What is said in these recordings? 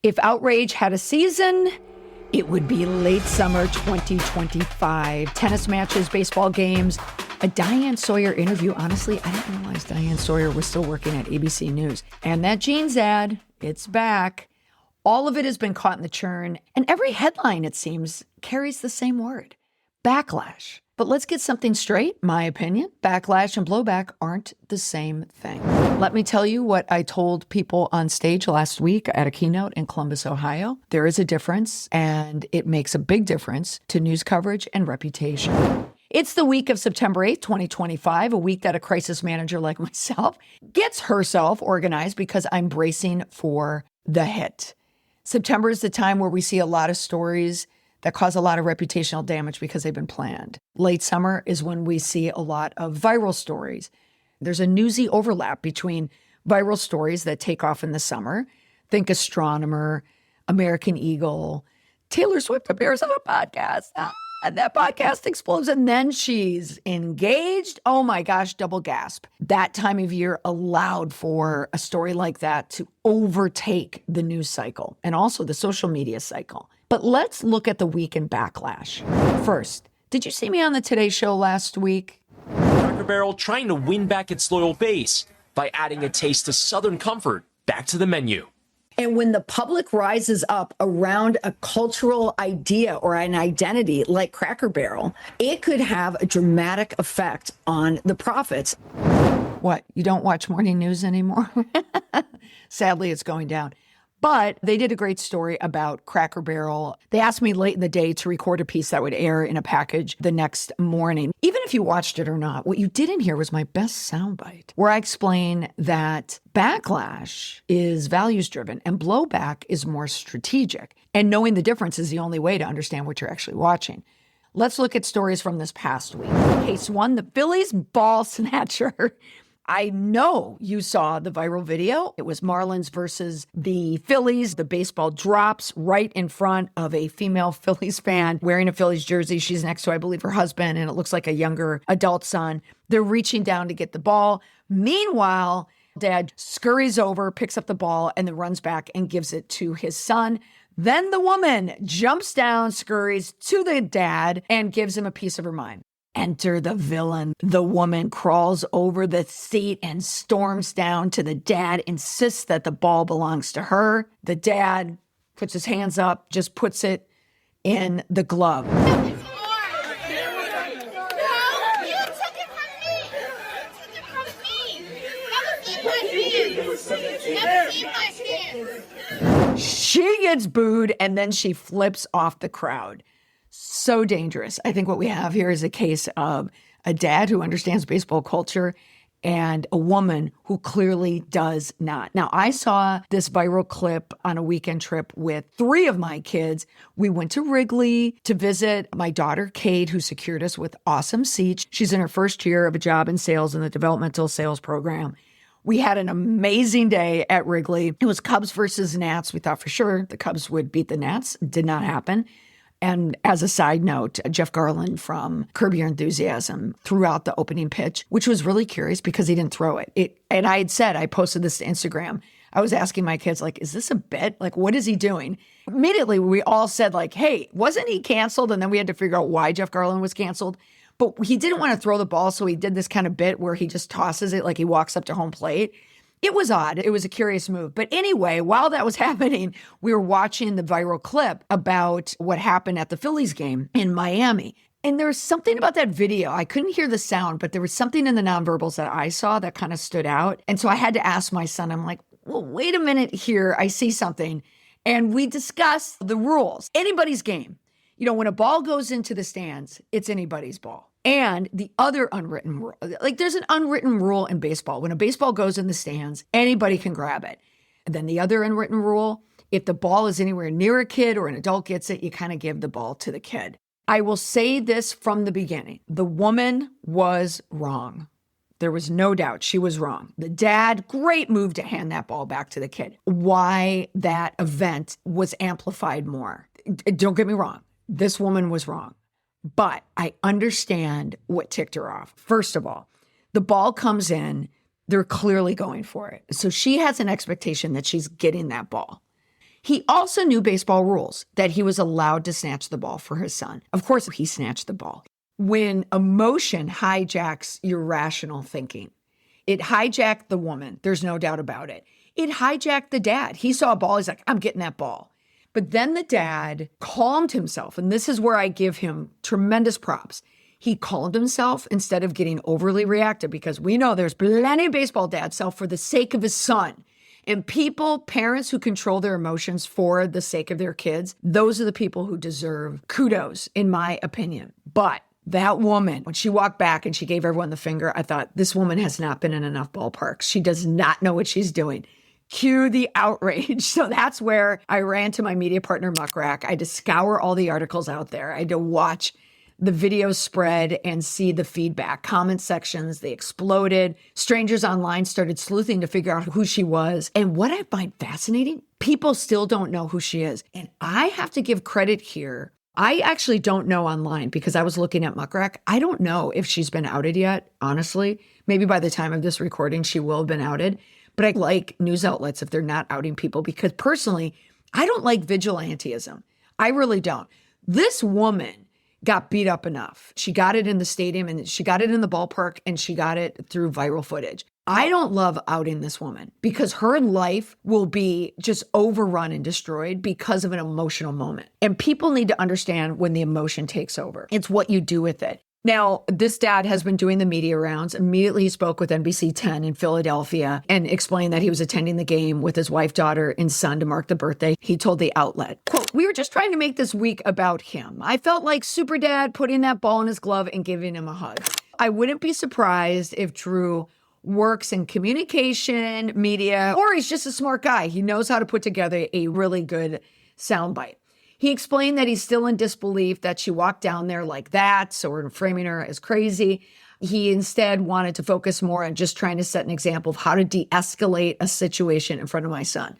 If Outrage had a season, it would be late summer 2025. Tennis matches, baseball games, a Diane Sawyer interview. Honestly, I didn't realize Diane Sawyer was still working at ABC News. And that jeans ad, it's back. All of it has been caught in the churn. And every headline, it seems, carries the same word, backlash. But let's get something straight, my opinion. Backlash and blowback aren't the same thing. Let me tell you what I told people on stage last week at a keynote in Columbus, Ohio. There is a difference, and it makes a big difference to news coverage and reputation. It's the week of September 8th, 2025, a week that a crisis manager like myself gets herself organized because I'm bracing for the hit. September is the time where we see a lot of stories that cause a lot of reputational damage because they've been planned. Late summer is when we see a lot of viral stories. There's a newsy overlap between viral stories that take off in the summer. Think astronomer, American Eagle, Taylor Swift appears on a podcast. And that podcast explodes, and then she's engaged. Oh my gosh, double gasp. That time of year allowed for a story like that to overtake the news cycle and also the social media cycle. But let's look at the week in backlash. First, did you see me on the Today Show last week? Cracker Barrel trying to win back its loyal base by adding a taste of Southern comfort back to the menu. And when the public rises up around a cultural idea or an identity like Cracker Barrel, it could have a dramatic effect on the profits. What, you don't watch morning news anymore? Sadly, it's going down. But they did a great story about Cracker Barrel. They asked me late in the day to record a piece that would air in a package the next morning. Even if you watched it or not, what you didn't hear was my best soundbite, where I explain that backlash is values-driven and blowback is more strategic. And knowing the difference is the only way to understand what you're actually watching. Let's look at stories from this past week. Case one, the Phillies ball snatcher. I know you saw the viral video. It was Marlins versus the Phillies. The baseball drops right in front of a female Phillies fan wearing a Phillies jersey. She's next to, I believe, her husband, and it looks like a younger adult son. They're reaching down to get the ball. Meanwhile, Dad scurries over, picks up the ball, and then runs back and gives it to his son. Then the woman jumps down, scurries to the dad, and gives him a piece of her mind. Enter the villain. The woman crawls over the seat and storms down to the dad, insists that the ball belongs to her. The dad puts his hands up, just puts it in the glove. She gets booed, and then she flips off the crowd. So dangerous. I think what we have here is a case of a dad who understands baseball culture and a woman who clearly does not. Now, I saw this viral clip on a weekend trip with 3 of my kids. We went to Wrigley to visit my daughter, Kate, who secured us with awesome seats. She's in her first year of a job in sales in the developmental sales program. We had an amazing day at Wrigley. It was Cubs versus Nats. We thought for sure the Cubs would beat the Nats. Did not happen. And as a side note, Jeff Garland from Curb Your Enthusiasm threw out the opening pitch, which was really curious because he didn't throw it. And I had said, I posted this to Instagram. I was asking my kids, like, is this a bit? Like, what is he doing? Immediately, we all said, like, hey, wasn't he canceled? And then we had to figure out why Jeff Garland was canceled. But he didn't want to throw the ball, so he did this kind of bit where he just tosses it like he walks up to home plate. It was odd. It was a curious move. But anyway, while that was happening, we were watching the viral clip about what happened at the Phillies game in Miami. And there was something about that video. I couldn't hear the sound, but there was something in the nonverbals that I saw that kind of stood out. And so I had to ask my son, I'm like, well, wait a minute here. I see something. And we discussed the rules. Anybody's game. You know, when a ball goes into the stands, it's anybody's ball. And the other unwritten rule, like there's an unwritten rule in baseball. When a baseball goes in the stands, anybody can grab it. And then the other unwritten rule, if the ball is anywhere near a kid or an adult gets it, you kind of give the ball to the kid. I will say this from the beginning. The woman was wrong. There was no doubt she was wrong. The dad, great move to hand that ball back to the kid. Why that event was amplified more. Don't get me wrong. This woman was wrong. But I understand what ticked her off. First of all, the ball comes in. They're clearly going for it. So she has an expectation that she's getting that ball. He also knew baseball rules, that he was allowed to snatch the ball for his son. Of course, he snatched the ball. When emotion hijacks your rational thinking, it hijacked the woman. There's no doubt about it. It hijacked the dad. He saw a ball. He's like, I'm getting that ball. But then the dad calmed himself. And this is where I give him tremendous props. He calmed himself instead of getting overly reactive, because we know there's plenty of baseball dads sell for the sake of his son. And parents who control their emotions for the sake of their kids, those are the people who deserve kudos, in my opinion. But that woman, when she walked back and she gave everyone the finger, I thought, this woman has not been in enough ballparks. She does not know what she's doing. Cue the outrage. So that's where I ran to my media partner, Muckrack. I had to scour all the articles out there. I had to watch the videos spread and see the feedback. Comment sections, they exploded. Strangers online started sleuthing to figure out who she was. And what I find fascinating, people still don't know who she is. And I have to give credit here. I actually don't know online, because I was looking at Muckrack. I don't know if she's been outed yet, honestly. Maybe by the time of this recording, she will have been outed. But I like news outlets if they're not outing people, because personally, I don't like vigilantism. I really don't. This woman got beat up enough. She got it in the stadium, and she got it in the ballpark, and she got it through viral footage. I don't love outing this woman, because her life will be just overrun and destroyed because of an emotional moment. And people need to understand when the emotion takes over. It's what you do with it. Now, this dad has been doing the media rounds. Immediately he spoke with NBC 10 in Philadelphia and explained that he was attending the game with his wife, daughter, and son to mark the birthday. He told the outlet, quote, "We were just trying to make this week about him. I felt like Super Dad putting that ball in his glove and giving him a hug. I wouldn't be surprised if Drew works in communication, media, or he's just a smart guy. He knows how to put together a really good soundbite." He explained that he's still in disbelief that she walked down there like that, so we're framing her as crazy. He instead wanted to focus more on just trying to set an example of how to de-escalate a situation in front of my son.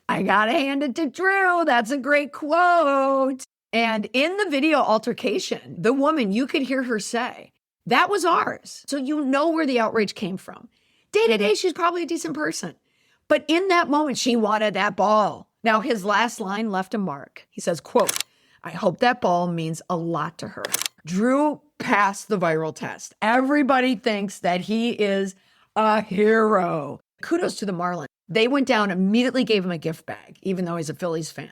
I gotta hand it to Drew. That's a great quote. And in the video altercation, the woman, you could hear her say, that was ours. So you know where the outrage came from. Day to day, she's probably a decent person. But in that moment, she wanted that ball. Now, his last line left a mark. He says, quote, "I hope that ball means a lot to her." Drew passed the viral test. Everybody thinks that he is a hero. Kudos to the Marlins. They went down, immediately gave him a gift bag, even though he's a Phillies fan.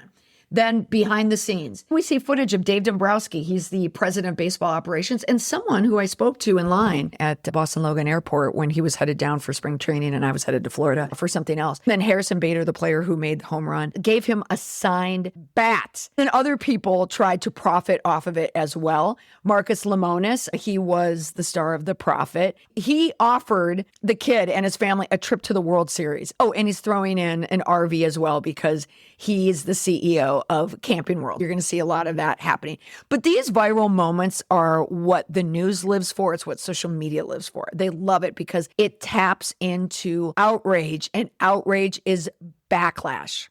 Then behind the scenes, we see footage of Dave Dombrowski. He's the president of baseball operations and someone who I spoke to in line at Boston Logan Airport when he was headed down for spring training and I was headed to Florida for something else. Then Harrison Bader, the player who made the home run, gave him a signed bat. And other people tried to profit off of it as well. Marcus Lemonis, he was the star of The Prophet. He offered the kid and his family a trip to the World Series. Oh, and he's throwing in an RV as well because he's the CEO of Camping World. You're going to see a lot of that happening. But these viral moments are what the news lives for. It's what social media lives for. They love it because it taps into outrage, and outrage is backlash.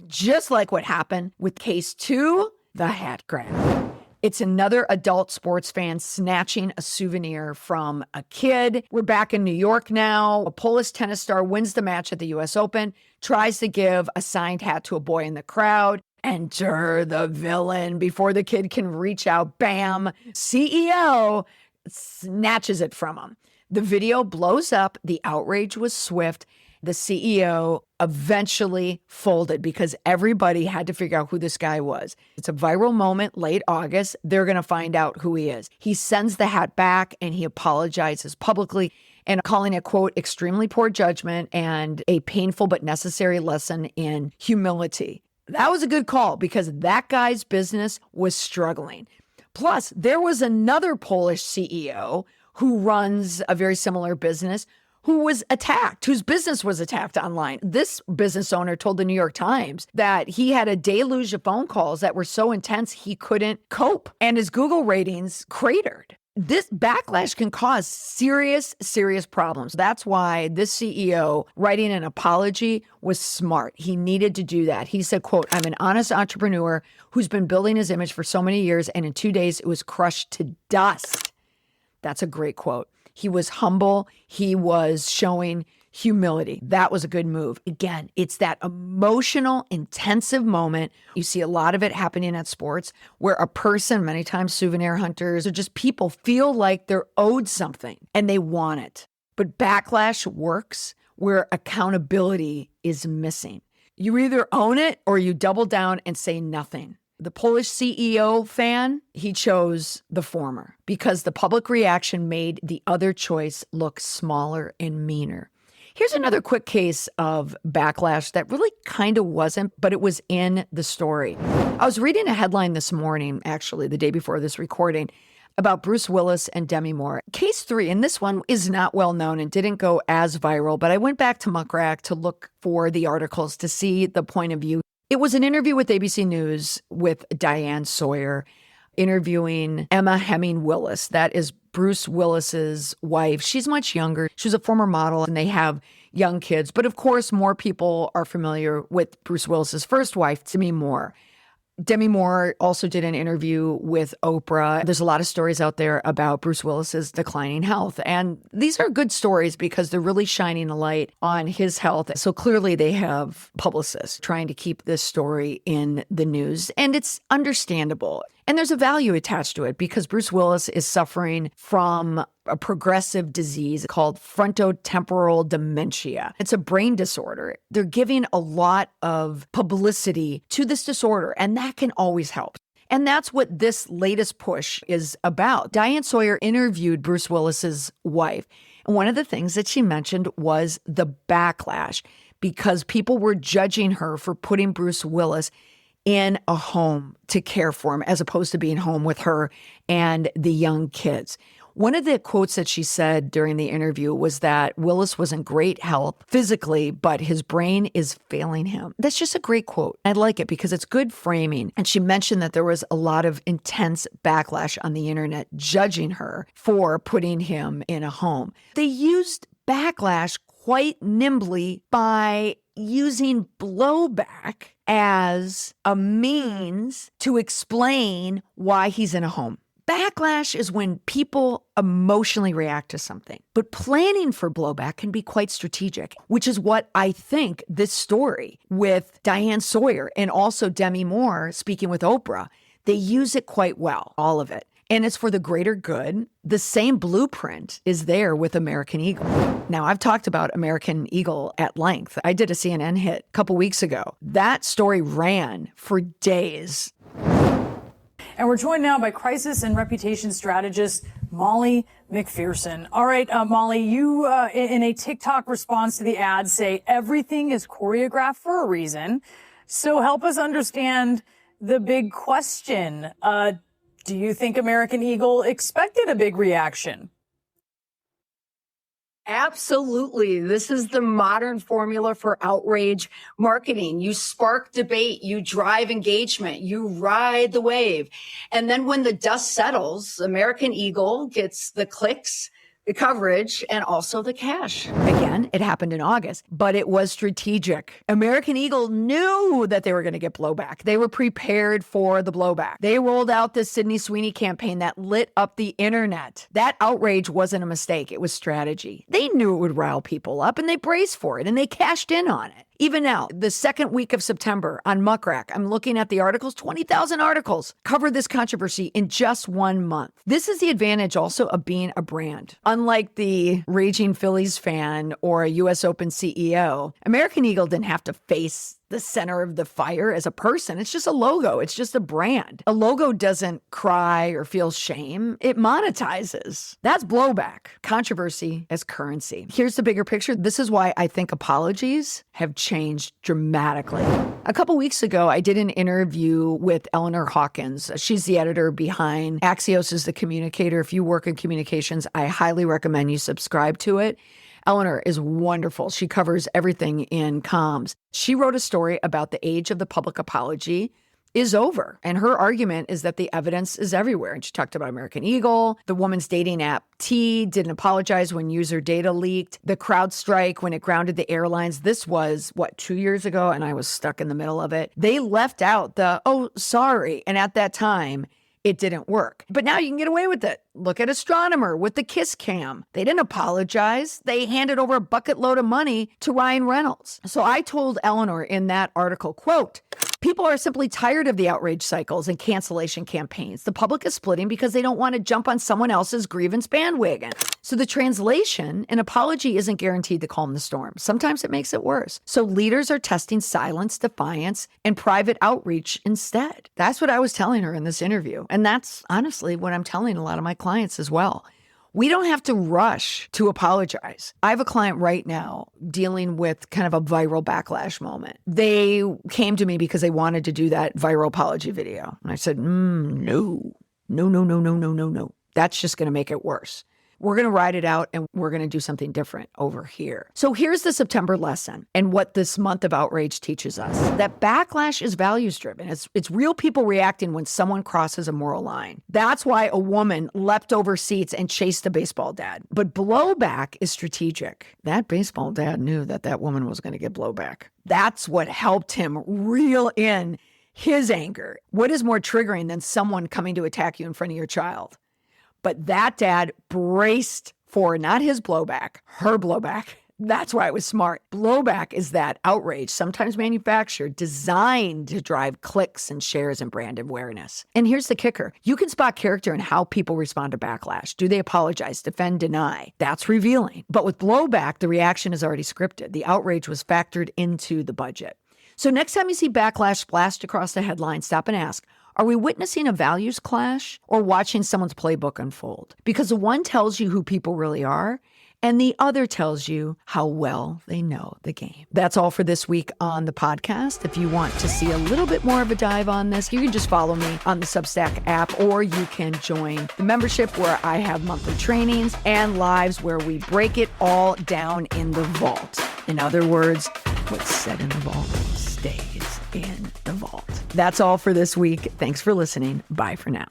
Just like what happened with case 2, the hat grab. It's another adult sports fan snatching a souvenir from a kid. We're back in New York now. A Polish tennis star wins the match at the U.S. Open, tries to give a signed hat to a boy in the crowd. Enter the villain. Before the kid can reach out, bam, CEO snatches it from him. The video blows up. The outrage was swift. The CEO eventually folded because everybody had to figure out who this guy was. It's a viral moment, late August. They're going to find out who he is. He sends the hat back and he apologizes publicly and calling it, quote, extremely poor judgment and a painful but necessary lesson in humility. That was a good call because that guy's business was struggling. Plus, there was another Polish CEO who runs a very similar business who was attacked, whose business was attacked online. This business owner told the New York Times that he had a deluge of phone calls that were so intense he couldn't cope, and his Google ratings cratered. This backlash can cause serious, serious problems. That's why this CEO writing an apology was smart. He needed to do that. He said, quote, "I'm an honest entrepreneur who's been building his image for so many years, and in 2 days it was crushed to dust." That's a great quote. He was humble. He was showing humility. That was a good move. Again, it's that emotional, intensive moment. You see a lot of it happening at sports where a person, many times souvenir hunters or just people, feel like they're owed something and they want it. But backlash works where accountability is missing. You either own it or you double down and say nothing. The Polish CEO fan, he chose the former because the public reaction made the other choice look smaller and meaner. Here's another quick case of backlash that really kind of wasn't, but it was in the story. I was reading a headline this morning, actually, the day before this recording, about Bruce Willis and Demi Moore. Case 3, and this one is not well known and didn't go as viral, but I went back to Muck Rack to look for the articles to see the point of view. It was an interview with ABC News with Diane Sawyer, interviewing Emma Hemming Willis. That is Bruce Willis's wife. She's much younger. She was a former model, and they have young kids. But of course, more people are familiar with Bruce Willis's first wife, Demi Moore. Demi Moore also did an interview with Oprah. There's a lot of stories out there about Bruce Willis's declining health. And these are good stories because they're really shining a light on his health. So clearly they have publicists trying to keep this story in the news. And it's understandable. And there's a value attached to it because Bruce Willis is suffering from a progressive disease called frontotemporal dementia. It's a brain disorder. They're giving a lot of publicity to this disorder, and that can always help. And that's what this latest push is about. Diane Sawyer interviewed Bruce Willis's wife, and one of the things that she mentioned was the backlash because people were judging her for putting Bruce Willis in a home to care for him as opposed to being home with her and the young kids. One of the quotes that she said during the interview was that Willis was in great health physically, but his brain is failing him. That's just a great quote. I like it because it's good framing. And she mentioned that there was a lot of intense backlash on the internet judging her for putting him in a home. They used backlash quite nimbly by using blowback as a means to explain why he's in a home. Backlash is when people emotionally react to something, but planning for blowback can be quite strategic, which is what I think this story with Diane Sawyer and also Demi Moore speaking with Oprah, they use it quite well, all of it. And it's for the greater good. The same blueprint is there with American Eagle. Now, I've talked about American Eagle at length. I did a CNN hit a couple weeks ago. That story ran for days. And we're joined now by crisis and reputation strategist Molly McPherson. All right, Molly, you in a TikTok response to the ad say everything is choreographed for a reason. So help us understand the big question. Do you think American Eagle expected a big reaction? Absolutely. This is the modern formula for outrage marketing. You spark debate, you drive engagement, you ride the wave. And then when the dust settles, American Eagle gets the clicks, the coverage, and also the cash. Again, it happened in August, but it was strategic. American Eagle knew that they were going to get blowback. They were prepared for the blowback. They rolled out this Sydney Sweeney campaign that lit up the internet. That outrage wasn't a mistake. It was strategy. They knew it would rile people up, and they braced for it, and they cashed in on it. Even now, the second week of September on Muck Rack, I'm looking at the articles, 20,000 articles cover this controversy in just 1 month. This is the advantage also of being a brand. Unlike the raging Phillies fan or a U.S. Open CEO, American Eagle didn't have to face the center of the fire as a person. It's just a logo. It's just a brand. A logo doesn't cry or feel shame. It monetizes. That's blowback. Controversy as currency. Here's the bigger picture. This is why I think apologies have changed dramatically. A couple weeks ago, I did an interview with Eleanor Hawkins. She's the editor behind Axios is the Communicator. If you work in communications, I highly recommend you subscribe to it. Eleanor is wonderful. She covers everything in comms. She wrote a story about the age of the public apology is over. And her argument is that the evidence is everywhere. And she talked about American Eagle, the woman's dating app T didn't apologize when user data leaked, the CrowdStrike when it grounded the airlines. This was, 2 years ago? And I was stuck in the middle of it. They left out the, oh, sorry. And at that time, it didn't work. But now you can get away with it. Look at Astronomer with the kiss cam. They didn't apologize. They handed over a bucket load of money to Ryan Reynolds. So I told Eleanor in that article, quote, people are simply tired of the outrage cycles and cancellation campaigns. The public is splitting because they don't want to jump on someone else's grievance bandwagon. So the translation, an apology isn't guaranteed to calm the storm. Sometimes it makes it worse. So leaders are testing silence, defiance, and private outreach instead. That's what I was telling her in this interview. And that's honestly what I'm telling a lot of my clients as well. We don't have to rush to apologize. I have a client right now dealing with kind of a viral backlash moment. They came to me because they wanted to do that viral apology video. And I said, no. That's just going to make it worse. We're going to ride it out and we're going to do something different over here. So here's the September lesson and what this month of outrage teaches us. That backlash is values driven. It's real people reacting when someone crosses a moral line. That's why a woman leapt over seats and chased a baseball dad. But blowback is strategic. That baseball dad knew that that woman was going to get blowback. That's what helped him reel in his anger. What is more triggering than someone coming to attack you in front of your child? But that dad braced for not his blowback, her blowback. That's why it was smart. Blowback is that outrage, sometimes manufactured, designed to drive clicks and shares and brand awareness. And here's the kicker. You can spot character in how people respond to backlash. Do they apologize, defend, deny? That's revealing. But with blowback, the reaction is already scripted. The outrage was factored into the budget. So next time you see backlash splashed across the headline, stop and ask, are we witnessing a values clash or watching someone's playbook unfold? Because the one tells you who people really are, and the other tells you how well they know the game. That's all for this week on the podcast. If you want to see a little bit more of a dive on this, you can just follow me on the Substack app, or you can join the membership where I have monthly trainings and lives where we break it all down in the vault. In other words, what's said in the vault stays in the vault. That's all for this week. Thanks for listening. Bye for now.